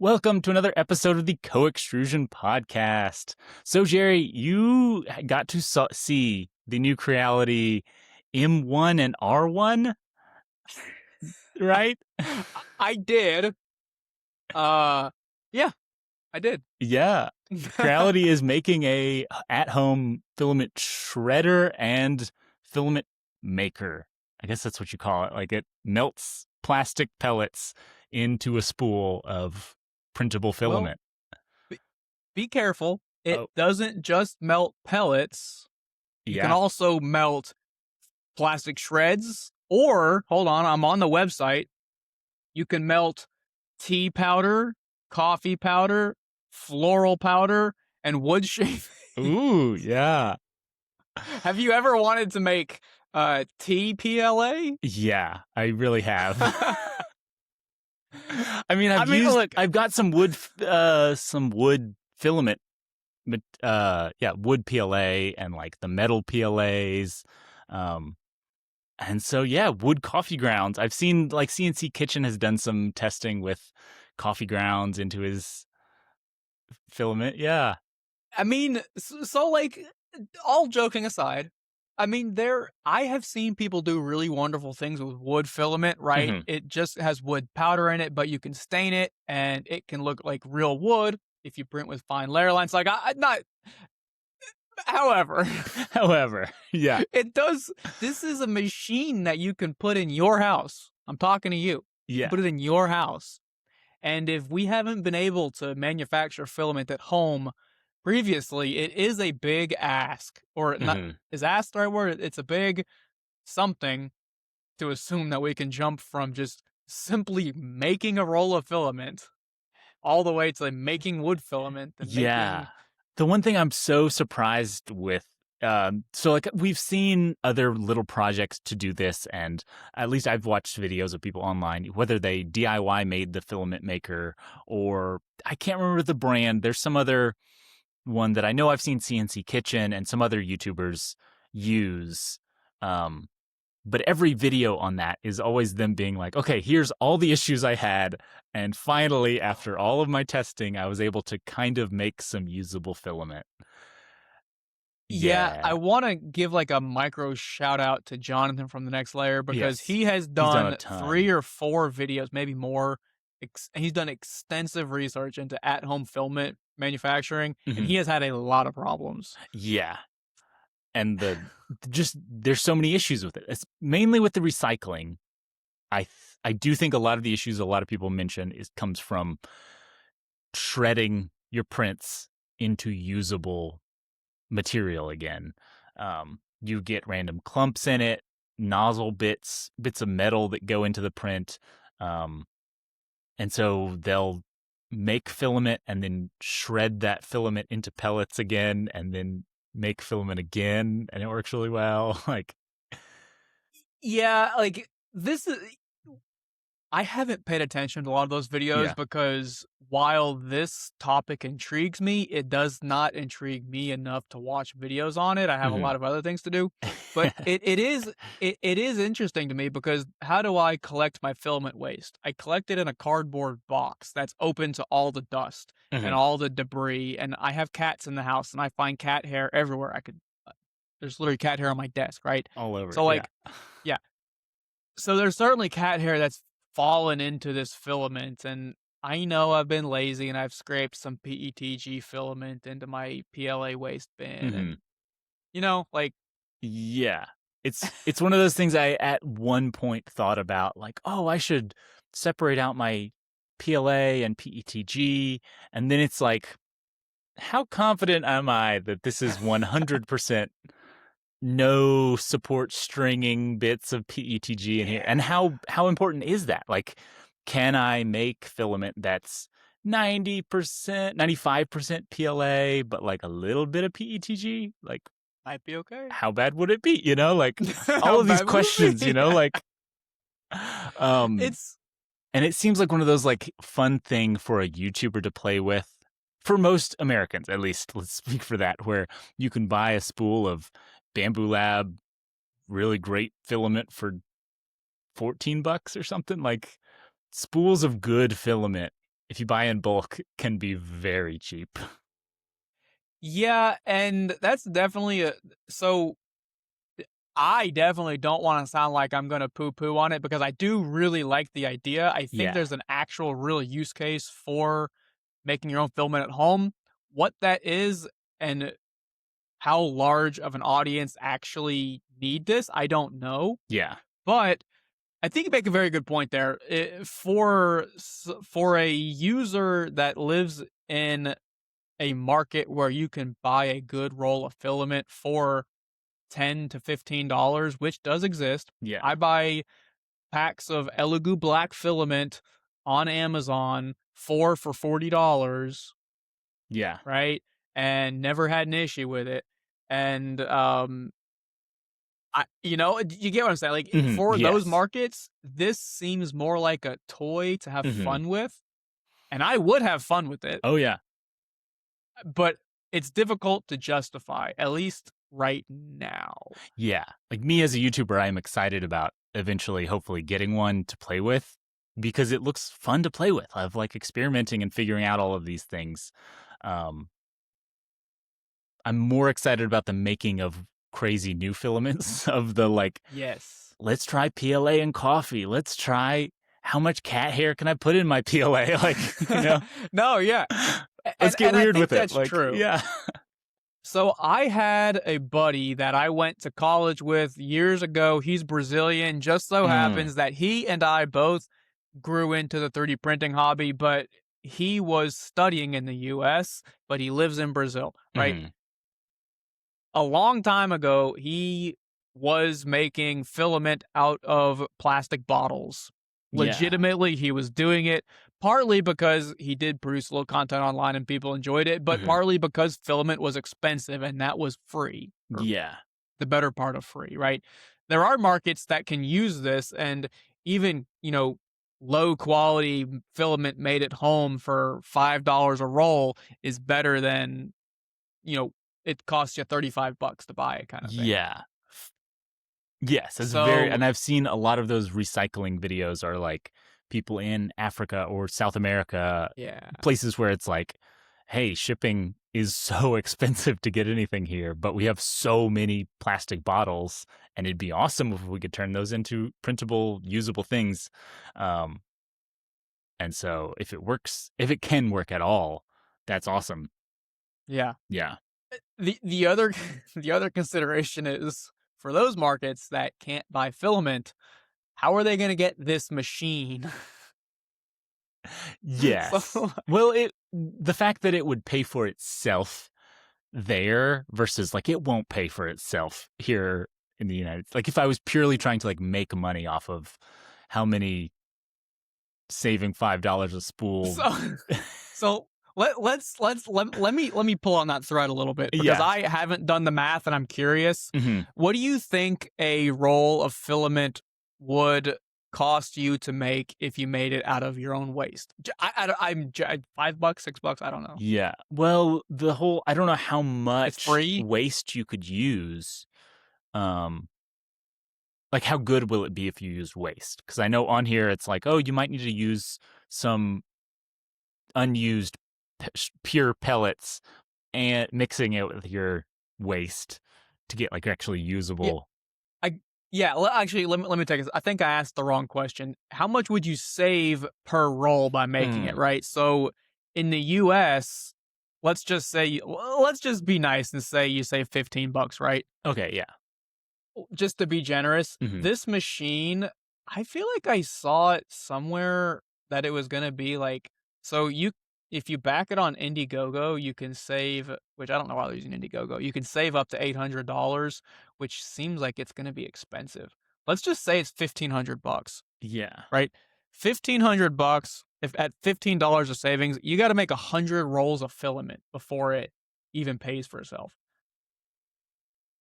Welcome to another episode of the Co-Extrusion Podcast. So, Jerry, you got to see the new Creality M1 and R1, right? I did. Yeah, I did. Yeah. Creality is making a at-home filament shredder and filament maker. I guess that's what you call it. Like, it melts plastic pellets into a spool of printable filament. Well, be careful. It Oh. doesn't just melt pellets. You can also melt plastic shreds, or, hold on, I'm on the website. You can melt tea powder, coffee powder, floral powder, and wood shaving. Ooh, yeah. Have you ever wanted to make tea PLA? Yeah, I really have. I mean, I've got some wood filament, but wood PLA and like the metal PLAs, and so wood coffee grounds. I've seen like CNC Kitchen has done some testing with coffee grounds into his filament. Yeah, I mean, so like, all joking aside, I mean, I have seen people do really wonderful things with wood filament, right? Mhm. It just has wood powder in it, but you can stain it and it can look like real wood if you print with fine layer lines. Like, however, yeah, it does. This is a machine that you can put in your house. I'm talking to you. You yeah. can put it in your house. And if we haven't been able to manufacture filament at home previously, it is a big ask, or not. Is ask the right word? It's a big something to assume that we can jump from just simply making a roll of filament all the way to like making wood filament. And Yeah. The one thing I'm so surprised with, so like we've seen other little projects to do this, and at least I've watched videos of people online, whether they DIY made the filament maker or I can't remember the brand. There's some other one that I know I've seen CNC Kitchen and some other YouTubers use. But every video on that is always them being like, okay, here's all the issues I had. And finally, after all of my testing, I was able to kind of make some usable filament. Yeah, I Yeah. want to give like a micro shout out to Jonathan from The Next Layer, because Yes. he has He's done a done ton. 3 or 4 videos, maybe more. He's done extensive research into at-home filament manufacturing, and he has had a lot of problems. Yeah. And there's so many issues with it. It's mainly with the recycling. I do think a lot of the issues a lot of people mention comes from shredding your prints into usable material again. You get random clumps in it, nozzle bits of metal that go into the print. And so they'll make filament and then shred that filament into pellets again and then make filament again, and it works really well. Like, yeah, like this is. I haven't paid attention to a lot of those videos because while this topic intrigues me, it does not intrigue me enough to watch videos on it. I have a lot of other things to do, but it is interesting to me because how do I collect my filament waste? I collect it in a cardboard box that's open to all the dust and all the debris, and I have cats in the house, and I find cat hair everywhere. There's literally cat hair on my desk, right? all over. So like, yeah. So there's certainly cat hair that's fallen into this filament, and I know I've been lazy and I've scraped some PETG filament into my PLA waste bin, and like, yeah, it's one of those things I at one point thought about, like, oh, I should separate out my PLA and PETG, and then it's like, how confident am I that this is 100% no support stringing bits of PETG in here? And how important is that? Like, can I make filament that's 90%, 95% PLA, but like a little bit of PETG? Like, might be okay. how bad would it be? Like all of these questions, like, it's, and it seems like one of those like fun thing for a YouTuber to play with. For most Americans, at least, let's speak for that, where you can buy a spool of Bamboo Lab really great filament for $14 or something. Like, spools of good filament if you buy in bulk, can be very cheap. Yeah, and that's definitely so I definitely don't want to sound like I'm going to poo poo on it because I do really like the idea. I think Yeah. there's an actual real use case for making your own filament at home. What that is and how large of an audience actually need this, I don't know. Yeah. But I think you make a very good point there. For a user that lives in a market where you can buy a good roll of filament for $10 to $15, which does exist. Yeah. I buy packs of Elegoo black filament on Amazon, 4 for $40, Yeah. right? And never had an issue with it. And you get what I'm saying? Like for those Yes. markets, this seems more like a toy to have hmm fun with, and I would have fun with it, Oh yeah. but it's difficult to justify, at least right now. Yeah. Like me as a YouTuber, I am excited about eventually, hopefully, getting one to play with because it looks fun to play with. I've like experimenting and figuring out all of these things. Um, I'm more excited about the making of crazy new filaments of the like, Yes. let's try PLA and coffee. Let's try how much cat hair can I put in my PLA? Like, No, yeah. let's get I weird think with it. that's Like, true. yeah. So I had a buddy that I went to college with years ago. He's Brazilian. Just so Mm, happens that he and I both grew into the 3D printing hobby, but he was studying in the US, but he lives in Brazil, right? mhm. A long time ago, he was making filament out of plastic bottles. Yeah. Legitimately, he was doing it partly because he did produce a little content online and people enjoyed it, but Mhm. partly because filament was expensive and that was free, or Yeah. the better part of free, right? There are markets that can use this, and even, low quality filament made at home for $5 a roll is better than, you know, it costs you $35 to buy it kind of thing. Yeah. Yes, it's very, So, and I've seen a lot of those recycling videos are like people in Africa or South America, yeah. places where it's like, hey, shipping is so expensive to get anything here, but we have so many plastic bottles, and it'd be awesome if we could turn those into printable, usable things. Um, and so if it works, if it can work at all, that's awesome. Yeah. Yeah. The other the other consideration is for those markets that can't buy filament, how are they going to get this machine? Yes. So Well, the fact that it would pay for itself there versus like it won't pay for itself here in the United States. Like if I was purely trying to like make money off of how many saving $5 a spool. so so let me pull on that thread a little bit because Yeah. I haven't done the math and I'm curious. hmm What do you think a roll of filament would cost you to make if you made it out of your own waste? I'm $5, $6, I don't know. Yeah. Well, I don't know how It's much free. waste you could use. Um, like how good will it be if you use waste? Because I know on here it's like, oh, you might need to use some unused pure pellets and mixing it with your waste to get like actually Yeah, usable. I yeah. Actually, let me take this. I think I asked the wrong question. How much would you save per roll by making it? Mm. Right. So in the U.S., let's just be nice and say you save $15, right? Okay, yeah. Just to be generous, hmm this machine, I feel like I saw it somewhere that it was gonna be like so you if you back it on Indiegogo, you can save, which I don't know why they're using Indiegogo. You can save up to $800, which seems like it's gonna be expensive. Let's just say it's $1,500, Yeah. right? $1,500. If at $15 of savings, you got to make 100 rolls of filament before it even pays for itself.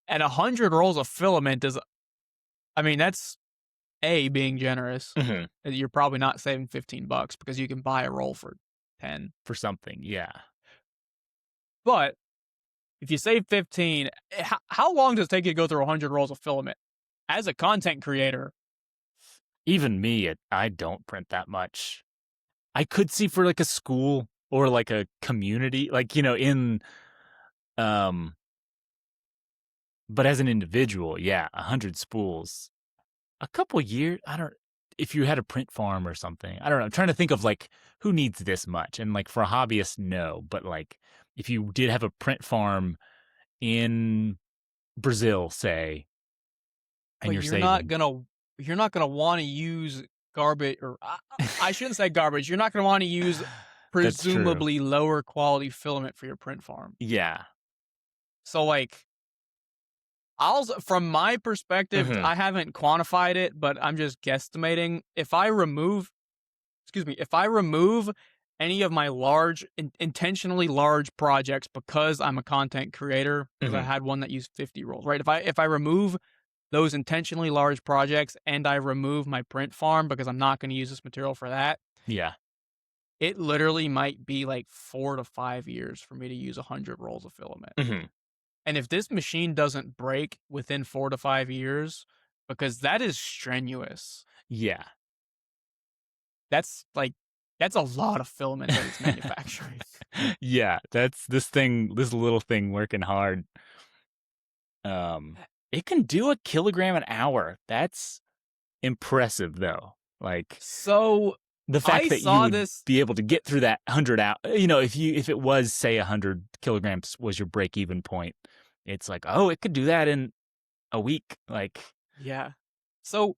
And 100 rolls of filament is, I mean, that's being generous. hmm You're probably not saving $15 because you can buy a roll for 10. For something, yeah. But if you save 15, how long does it take you to go through 100 rolls of filament? As a content creator, Even me, I don't print that much. I could see for like a school or like a community, like, in, um, but as an individual, yeah, 100 spools, a couple years. If you had a print farm or something, I don't know. I'm trying to think of like who needs this much. And like for a hobbyist, no. But like if you did have a print farm in Brazil, say, and But you're saving. you're not gonna want to use garbage, or I shouldn't say garbage. You're not gonna want to use That's true. presumably lower quality filament for your print farm. Yeah. So like, from my perspective, Hmm. I haven't quantified it, but I'm just guesstimating. If I remove any of my intentionally large projects because I'm a content creator, because I Hmm. had one that used 50 rolls, right? If I remove those intentionally large projects and I remove my print farm because I'm not going to use this material for that, Yeah. it literally might be like 4 to 5 years for me to use 100 rolls of filament. Hmm. And if this machine doesn't break within 4 to 5 years, because that is strenuous, Yeah. that's like, that's a lot of filament that it's manufacturing. Yeah. That's this little thing working hard. It can do a kilogram an hour. That's impressive, though. Like So the fact I that you saw would this. be able to get through that 100 out, if it was say 100 kilograms was your break even point, it's like, oh, it could do that in a week. Like, Yeah. So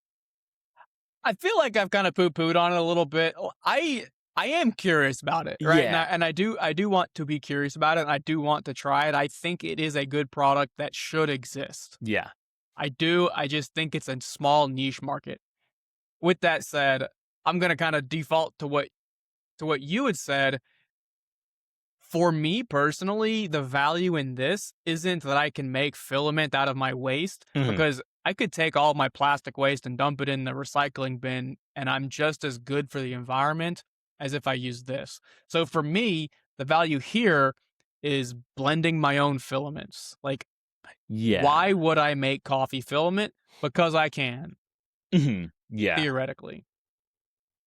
I feel like I've kind of poo-pooed on it a little bit. I am curious about it, right? And yeah, I do want to be curious about it, and I do want to try it. I think it is a good product that should exist. yeah. I do. I just think it's a small niche market. With that said, I'm gonna kind of default to what you had said. For me personally, the value in this isn't that I can make filament out of my waste, Hmm. because I could take all my plastic waste and dump it in the recycling bin, and I'm just as good for the environment as if I use this. So for me, the value here is blending my own filaments. Like, Yeah. why would I make coffee filament? Because I can, Hmm. Yeah. theoretically.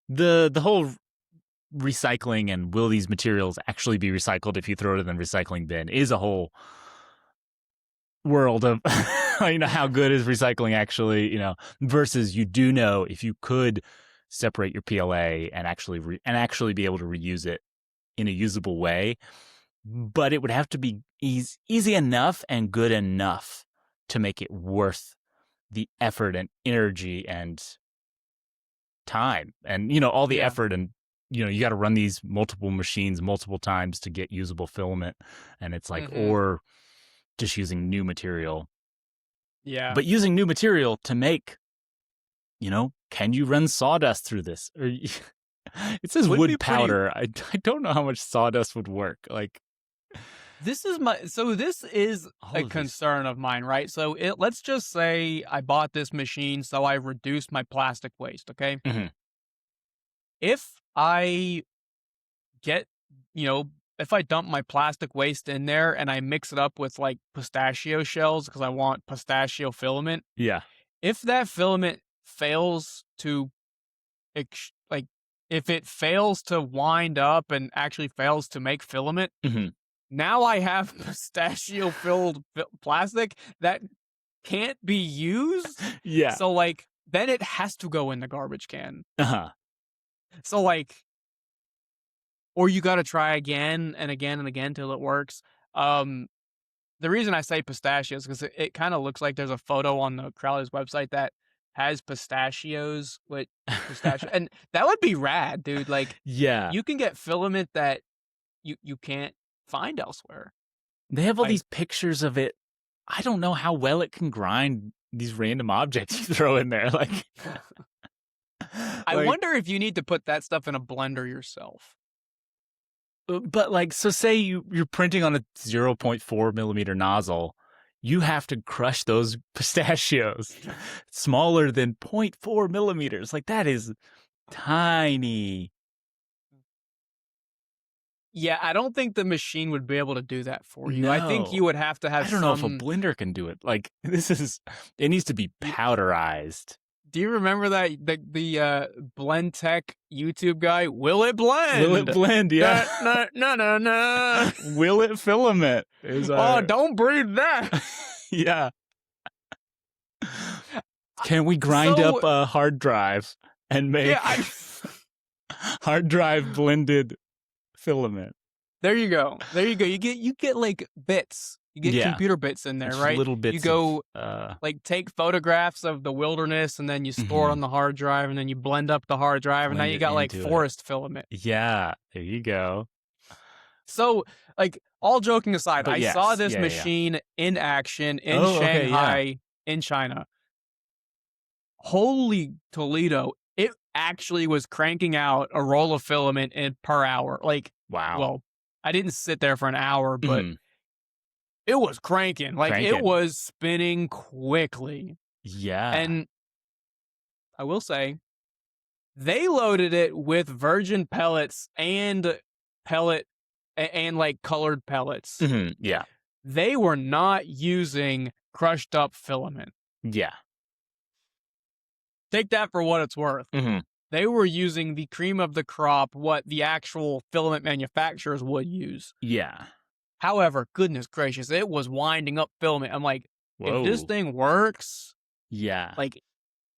The whole recycling and will these materials actually be recycled if you throw it in the recycling bin is a whole world of how good is recycling actually, versus you do know if you could separate your PLA and actually be able to reuse it in a usable way, but it would have to be easy enough and good enough to make it worth the effort and energy and time and all the Yeah. effort, and you got to run these multiple machines multiple times to get usable filament, and it's like, Hmm. or just using new material, Yeah. but using new material to make, can you run sawdust through this? Or it says Would be wood pretty. powder. I don't know how much sawdust would work. Like This is all a of these. concern of mine, right? So let's just say I bought this machine, so I reduced my plastic waste, okay? Mhm. If I get, you know, if I dump my plastic waste in there and I mix it up with like pistachio shells because I want pistachio filament, Yeah. if that filament fails to like, if it fails to wind up and actually fails to make filament, Mhm. now I have pistachio filled plastic that can't be used. Yeah. So like, then it has to go in the garbage can. Uh-huh. So like, or you got to try again and again and again till it works. Um, the reason I say pistachios because it kind of looks like there's a photo on the Creality's website that has pistachios with pistachio, and that would be rad, dude. Like, Yeah. you can get filament that you can't find elsewhere. They have all Like, these pictures of it. I don't know how well it can grind these random objects you throw in there. Like, I like, wonder if you need to put that stuff in a blender yourself. but like, so say you're printing on a 0.4 millimeter nozzle, you have to crush those pistachios smaller than zero point 0.4 millimeters. Like, that is tiny. Yeah, I don't think the machine would be able to do that for you. I think you No. would have to I have don't know if a some. blender can do it. Like, it needs to be You, powderized. Do you remember that the Blend Tech YouTube guy? Will it blend? Will it blend? Yeah. No. Will it filament? Is Oh, don't breathe that. Yeah. Can we grind up a hard drive and make hard drive blended filament? There you go. You get like bits. You get computer bits in there, just right? Little bits. You go like take photographs of the wilderness and then you store it on the hard drive and then you blend up the hard drive and now you got like forest filament. Yeah, there you go. So, like, all joking aside, I saw this machine in action in Shanghai, in China. Holy Toledo. It actually was cranking out a roll of filament per hour. Like, wow. Well, I didn't sit there for an hour, but it was cranking. Like, it was spinning quickly. Yeah. And I will say, they loaded it with virgin pellets and like colored pellets. Yeah. They were not using crushed up filament. Yeah. Take that for what it's worth. They were using the cream of the crop, what the actual filament manufacturers would use. Yeah. However, goodness gracious, it was winding up filament. I'm like, whoa. If this thing works, like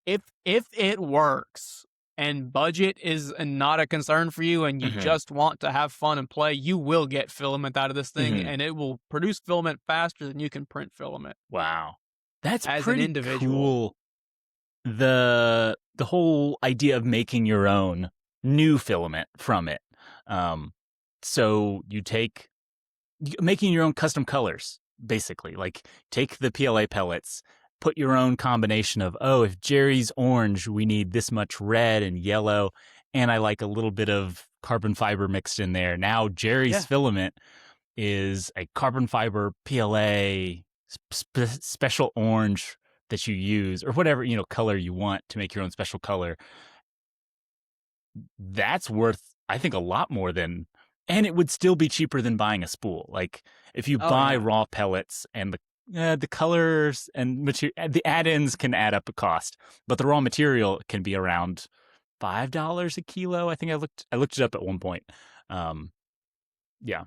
if it works and budget is not a concern for you and you just want to have fun and play, you will get filament out of this thing and it will produce filament faster than you can print filament. Wow. That's as pretty an individual. Cool. The whole idea of making your own new filament from it. So you making your own custom colors, basically. Like take the PLA pellets, put your own combination of, if Jerry's orange, we need this much red and yellow, and I like a little bit of carbon fiber mixed in there. Now Jerry's filament is a carbon fiber PLA special orange that you use, or whatever, color you want to make your own special color. That's worth, I think, a lot more than, and it would still be cheaper than buying a spool. Like if you buy raw pellets and the colors and the add-ins can add up a cost, but the raw material can be around $5 a kilo. I think I looked it up at one point. Yeah.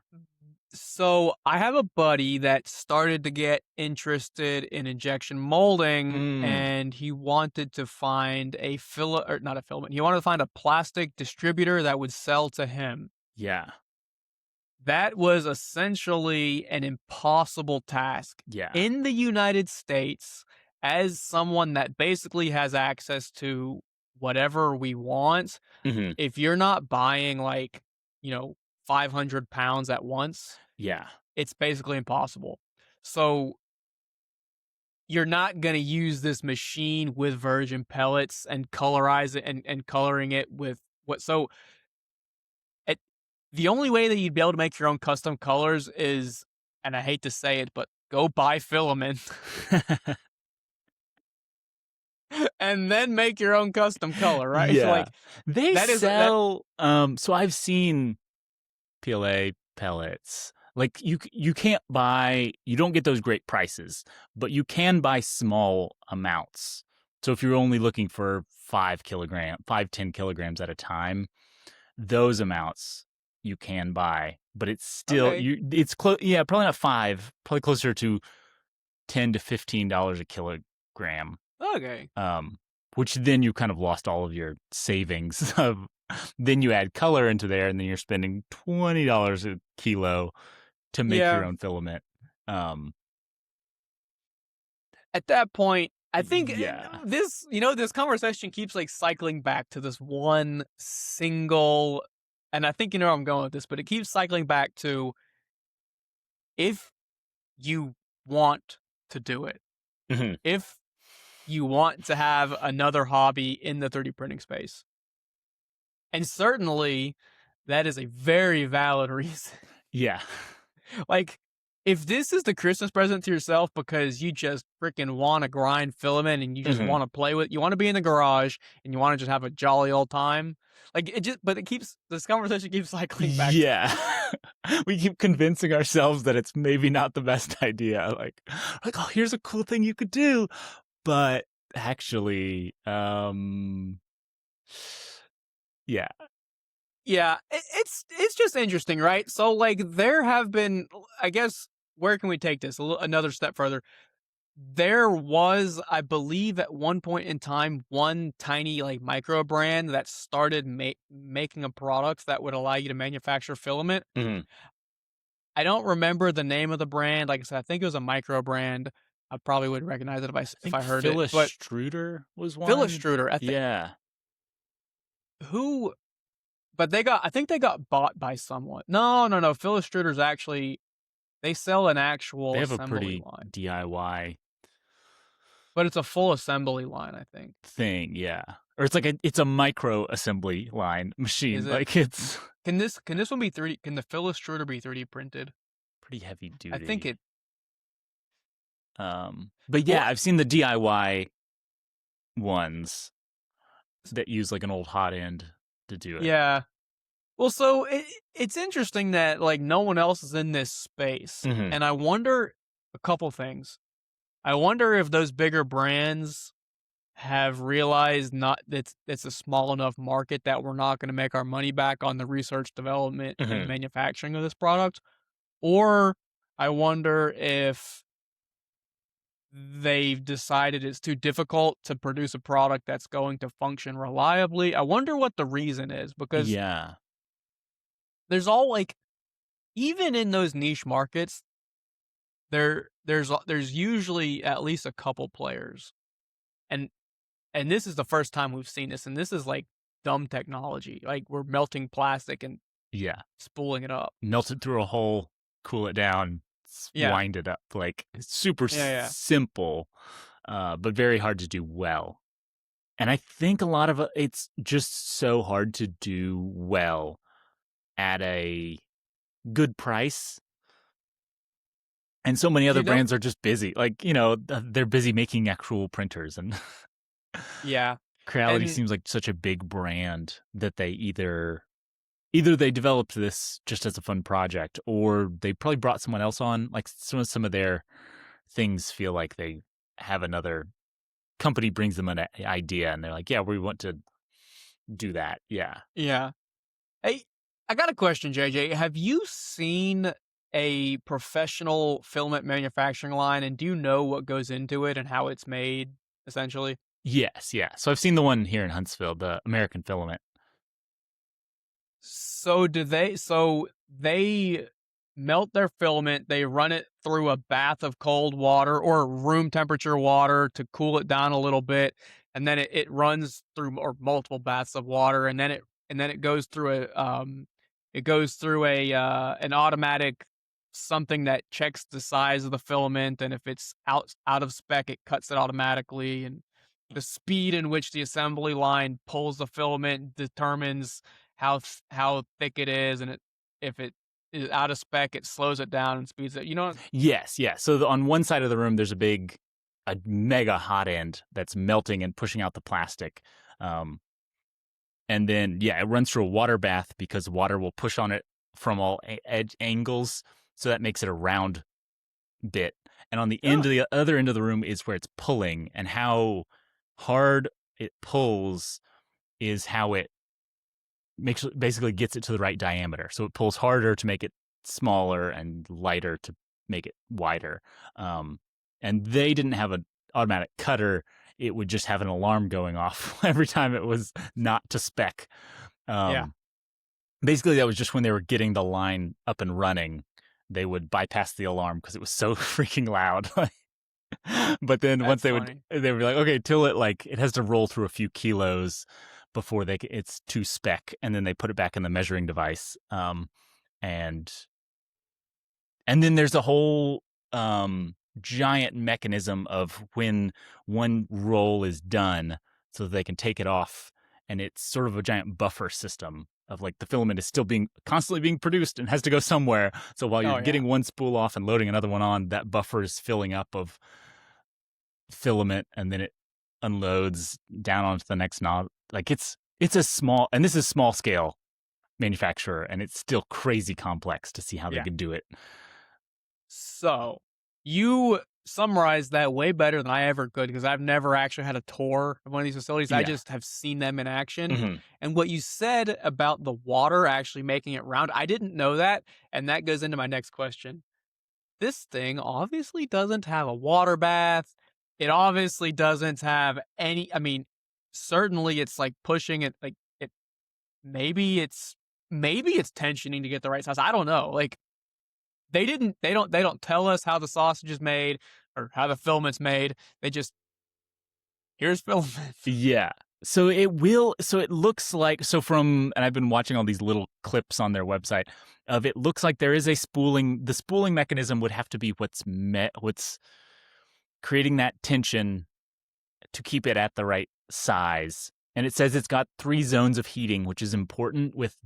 So I have a buddy that started to get interested in injection molding, and he wanted to find he wanted to find a plastic distributor that would sell to him. Yeah. That was essentially an impossible task. Yeah. In the United States, as someone that basically has access to whatever we want, if you're not buying 500 pounds at once, it's basically impossible. So you're not going to use this machine with virgin pellets and colorize it and coloring it with the only way that you'd be able to make your own custom colors is, and I hate to say it, but go buy filament and then make your own custom color, right? Yeah. They sell, so I've seen PLA pellets. Like you don't get those great prices, but you can buy small amounts. So if you're only looking for 10 kilograms at a time, those amounts you can buy, but it's still, it's close. Yeah, probably not 5, probably closer to $10 to $15 a kilogram. Okay. Which then you kind of lost all of your savings of, then you add color into there and then you're spending $20 a kilo to make your own filament. At that point, I think this conversation keeps cycling back to this one single, and I think you know where I'm going with this, but it keeps cycling back to if you want to do it, if you want to have another hobby in the 3D printing space. And certainly that is a very valid reason. Yeah. If this is the Christmas present to yourself because you just freaking want to grind filament and you just want to play with, you want to be in the garage and you want to just have a jolly old time, this conversation keeps cycling back. Yeah. We keep convincing ourselves that it's maybe not the best idea. Like, oh, here's a cool thing you could do, but actually. Yeah. Yeah, it's just interesting, right? So like there have been, I guess, where can we take this another step further? There was, I believe, at one point in time, one tiny like micro brand that started making a product that would allow you to manufacture filament. Mhm. I don't remember the name of the brand. Like I said, I think it was a micro brand. I probably would recognize it I if think I heard it. Phyllis But Struder was Phyllis one. Struder, I think Yeah. who, but I think they got bought by someone. No, no, no. Phyllis Struder's actually, they sell an They actual have a assembly pretty line, DIY but it's a full assembly line. I think. thing, yeah. Or it's a micro assembly line Is machine. it? Like it's Can this one be 3D? Can the Phyllis Struder be 3D printed? pretty heavy I think duty. it. But Well, yeah, I've seen the DIY ones that use like an old hot end to do it. yeah. Well, so it's interesting that like no one else is in this space, Hmm. and I wonder a couple things. I wonder if those bigger brands have realized not that it's a small enough market that we're not going to make our money back on the research, development, and Hmm. manufacturing of this product, or I wonder if they've decided it's too difficult to produce a product that's going to function reliably. I wonder what the reason is because Yeah. there's all like even in those niche markets, there's usually at least a couple players. And this is the first time we've seen this, and this is like dumb technology. Like we're melting plastic and Yeah. spooling it up. Melt it through a hole, cool it down, Yeah. wind it up. Like it's super Yeah, yeah. simple, but very hard to do well. And I think a lot of it's just so hard to do well at a good price. And so many other You know? brands are just busy. Like, they're busy making actual printers. And Yeah. Creality And seems like such a big brand that they either they developed this just as a fun project or they probably brought someone else on. Like some of their things feel like they have another company brings them an idea and they're like, yeah, we want to do that. Yeah. yeah. Hey, I got a question, JJ. Have you seen a professional filament manufacturing line, and do you know what goes into it and how it's made, essentially? Yes, yeah. So I've seen the one here in Huntsville, the American Filament. So they melt their filament, they run it through a bath of cold water or room temperature water to cool it down a little bit, and then it runs through or multiple baths of water, and then it goes through a an automatic something that checks the size of the filament, and if it's out of spec, it cuts it automatically, and the speed in which the assembly line pulls the filament determines how thick it is, and if it is out of spec, it slows it down and speeds it. You know? Yes, yeah. So on one side of the room, there's a mega hot end that's melting and pushing out the plastic. Um, and then, yeah, it runs through a water bath because water will push on it from all edge angles. So that makes it a round bit. And on the end Oh, of the other end of the room is where it's pulling, and how hard it pulls is how it basically gets it to the right diameter. So it pulls harder to make it smaller and lighter to make it wider. Um, and they didn't have an automatic cutter. It would just have an alarm going off every time it was not to spec. yeah, Um, Basically, that was just when they were getting the line up and running. They would bypass the alarm because it was so freaking loud. But then once that's funny. they were like, okay, till it has to roll through a few kilos before it's to spec, and then they put it back in the measuring device. And then there's a whole giant mechanism of when one roll is done, so that they can take it off, and it's sort of a giant buffer system of like the filament is still being constantly being produced and has to go somewhere. So while you're Oh yeah, getting one spool off and loading another one on, that buffer is filling up of filament, and then it unloads down onto the next knob. Like it's a small, and this is small scale manufacturer, and it's still crazy complex to see how they yeah. could do it. So you summarized that way better than I ever could because I've never actually had a tour of one of these facilities. I Yeah. just have seen them in action. Mhm. And what you said about the water actually making it round, I didn't know that. And that goes into my next question. This thing obviously doesn't have a water bath. It obviously doesn't have any, I mean, certainly it's like pushing it, like it, maybe it's, maybe it's tensioning to get the right size. I don't know. Like, they don't tell us how the sausage is made or how the filament's made. They just, here's filament. Yeah. So it looks like, and I've been watching all these little clips on their website of it looks like there is the spooling mechanism would have to be what's creating that tension to keep it at the right size. And it says it's got 3 zones of heating, which is important with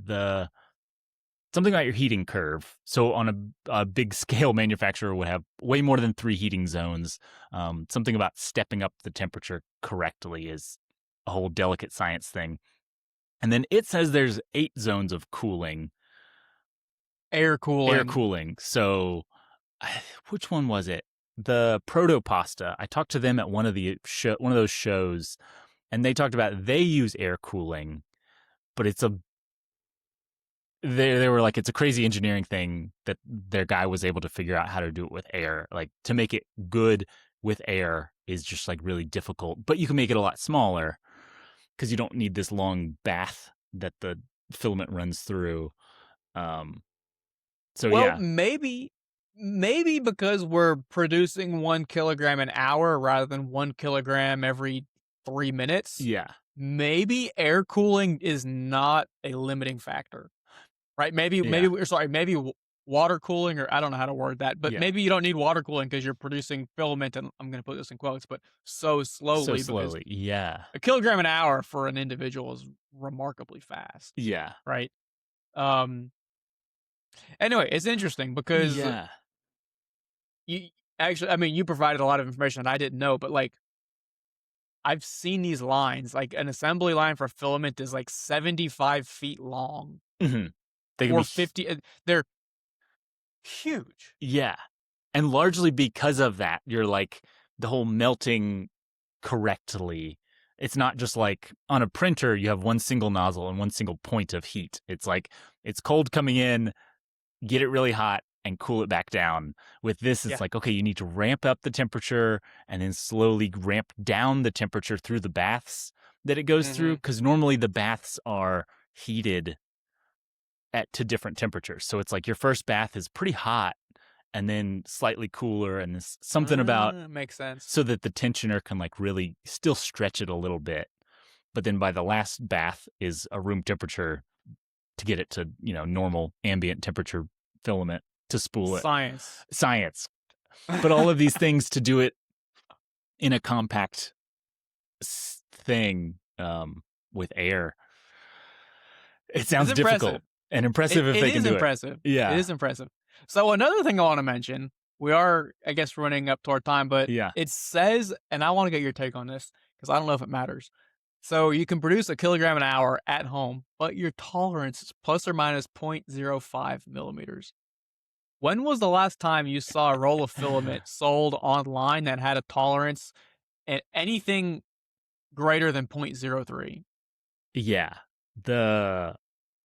something about your heating curve. So on a big scale manufacturer would have way more than 3 heating zones. Something about stepping up the temperature correctly is a whole delicate science thing. And then it says there's 8 zones of cooling. Air cooling. Air cooling. So which one was it? The Proto Pasta. I talked to them at one of those shows, and they talked about they use air cooling, but they were like, it's a crazy engineering thing that their guy was able to figure out how to do it with air. Like, to make it good with air is just like really difficult, but you can make it a lot smaller because you don't need this long bath that the filament runs through. So Well, yeah, maybe because we're producing 1 kilogram an hour rather than 1 kilogram every 3 minutes. yeah, Maybe air cooling is not a limiting factor. Right? Maybe yeah, water cooling, or I don't know how to word that, but yeah. maybe you don't need water cooling because you're producing filament, and I'm gonna put this in quotes, but so So slowly because slowly, yeah, a kilogram an hour for an individual is remarkably fast, yeah, right? Um, anyway, it's interesting because yeah. you actually, I mean, you provided a lot of information that I didn't know, but like I've seen these lines, like an assembly line for filament is like 75 feet long Mm-hmm. They can or be 50. They're huge. Yeah. And largely because of that, you're like the whole melting correctly. It's not just like on a printer, you have one single nozzle and one single point of heat. It's like it's cold coming in, get it really hot and cool it back down. With this, it's Yeah. like, okay, you need to ramp up the temperature and then slowly ramp down the temperature through the baths that it goes through. Mm-hmm. Because normally the baths are heated to different temperatures. So it's like your first bath is pretty hot and then slightly cooler, and this something about Makes sense. so that the tensioner can like really still stretch it a little bit. But then by the last bath is a room temperature to get it to, normal ambient temperature filament to spool it. Science. But all of these things to do it in a compact thing with air. It sounds difficult and impressive if they can do impressive. it. Yeah. It is impressive. So another thing I want to mention, we are, I guess, running up to our time, but Yeah. it says, and I want to get your take on this because I don't know if it matters. So you can produce a kilogram an hour at home, but your tolerance is plus or minus 0.05 millimeters. When was the last time you saw a roll of filament sold online that had a tolerance at anything greater than 0.03? Yeah.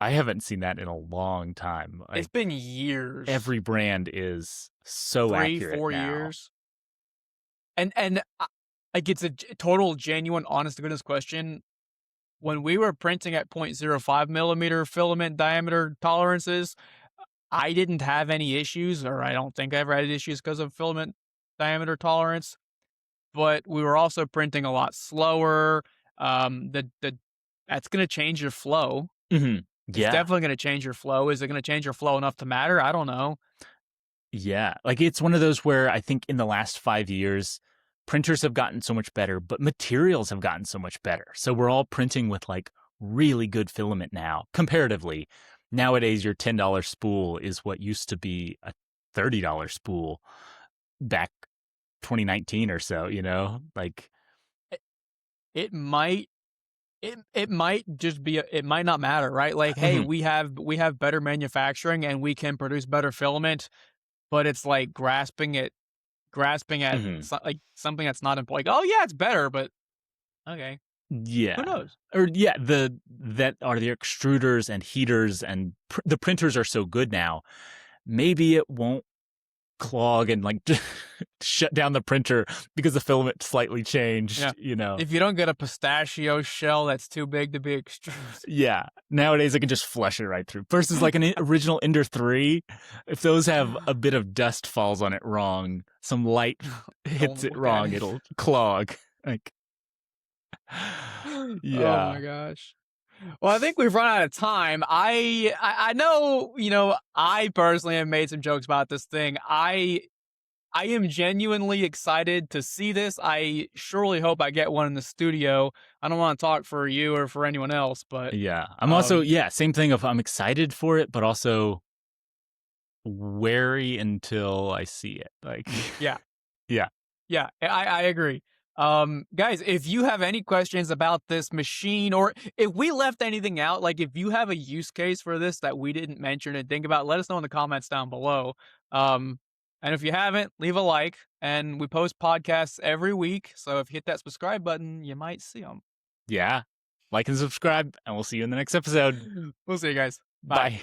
I haven't seen that in a long time. It's been years. Every brand is so 3, accurate 4 now. years. And like, it's a total, genuine, honest to goodness question. When we were printing at 0.05 millimeter filament diameter tolerances, I didn't have any issues, or I don't think I ever had issues because of filament diameter tolerance. But we were also printing a lot slower. That's going to change your flow. Mm-hmm. It's Yeah. definitely going to change your flow. Is it going to change your flow enough to matter? I don't know. Yeah. Like, it's one of those where I think in the last 5 years, printers have gotten so much better, but materials have gotten so much better. So we're all printing with like really good filament now, comparatively. Nowadays, your $10 spool is what used to be a $30 spool back 2019 or so, like it might just be it might not matter, right? Like, hey, we have better manufacturing and we can produce better filament, but it's like grasping at grasping at Mhm. like something that's not important. Like, oh yeah, it's better, but okay, who Yeah. knows? Or yeah, the extruders and heaters and the printers are so good now. Maybe it won't clog and like shut down the printer because the filament slightly Yeah. changed, you know. If you don't get a pistachio shell that's too big to be extruded. Yeah. Nowadays I can just flush it right through. Versus like an original Ender 3, if those have a bit of dust falls on it wrong, some light hits Don't it look at wrong, it. it'll clog. Like Oh my yeah. gosh. Well, I think we've run out of time. I know, I personally have made some jokes about this thing. I am genuinely excited to see this. I surely hope I get one in the studio. I don't want to talk for you or for anyone else, but Yeah. I'm also um yeah, same thing of I'm excited for it, but also wary until I see it. Like yeah. yeah. Yeah, I agree. Guys, if you have any questions about this machine, or if we left anything out, like if you have a use case for this that we didn't mention and think about, let us know in the comments down below. Um, and if you haven't, leave a like. And we post podcasts every week, so if you hit that subscribe button, you might see them. Yeah. Like and subscribe, and we'll see you in the next episode. We'll see you guys. Bye. Bye.